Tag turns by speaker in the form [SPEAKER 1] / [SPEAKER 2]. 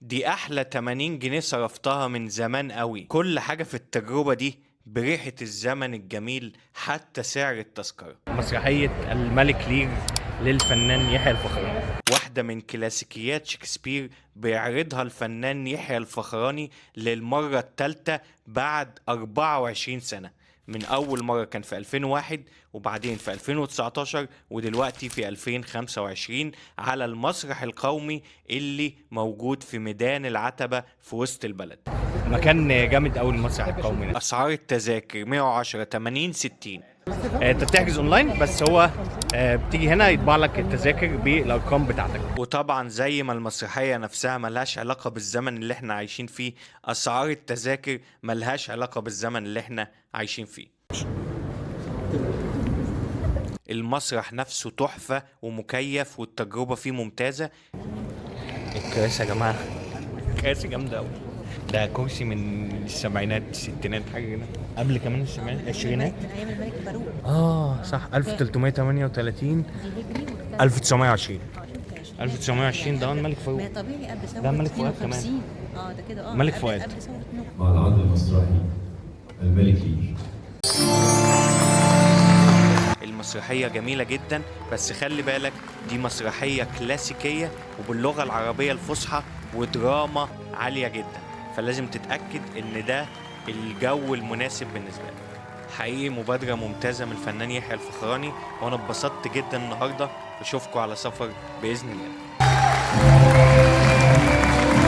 [SPEAKER 1] دي احلى 80 جنيه صرفتها من زمان قوي. كل حاجة في التجربة دي بريحة الزمن الجميل، حتى سعر التذكرة.
[SPEAKER 2] مسرحية الملك لير للفنان يحيى الفخراني.
[SPEAKER 1] واحدة من كلاسيكيات شكسبير بيعرضها الفنان يحيى الفخراني للمرة الثالثة بعد 24 سنة. من أول مرة كان في 2001، وبعدين في 2019، ودلوقتي في 2025 على المسرح القومي اللي موجود في ميدان العتبة في وسط البلد.
[SPEAKER 2] مكان جامد أوي المسرح القومي ده.
[SPEAKER 1] أسعار التذاكر 110، 80، 60.
[SPEAKER 2] انت بتحجز اونلاين، بس هو بتيجي هنا يطبع لك التذاكر بالارقام بتاعتك.
[SPEAKER 1] وطبعا زي ما المسرحية نفسها ملهاش علاقة بالزمن اللي احنا عايشين فيه، أسعار التذاكر ملهاش علاقة بالزمن اللي احنا عايشين فيه. المسرح نفسه تحفة ومكيف، والتجربة فيه ممتازة.
[SPEAKER 2] الكراسي يا جماعه، كراسي جامده قوي. ده كرسي من السبعينات الستينات حاجه كده، قبل كمان السبعينات العشرينات.
[SPEAKER 3] ايام الملك فاروق.
[SPEAKER 2] صح، 1338 1920. 1920 ده الملك فاروق.
[SPEAKER 3] ما طبيعي قبل ثوره
[SPEAKER 2] ده الملك فؤاد كمان.
[SPEAKER 3] 52. ده كده
[SPEAKER 2] الملك
[SPEAKER 3] قبل-
[SPEAKER 2] فؤاد.
[SPEAKER 3] قبل ثوره نوح.
[SPEAKER 4] مع العرض المسرحي الملك لير.
[SPEAKER 1] المسرحية جميلة جدا، بس خلي بالك دي مسرحية كلاسيكية وباللغة العربية الفصحى ودراما عالية جدا، فلازم تتأكد ان ده الجو المناسب بالنسبة لك. حقيقي مبادرة ممتازة من الفنان يحيى الفخراني، وانا اتبسطت جدا النهاردة. اشوفكم على سفر بإذن الله.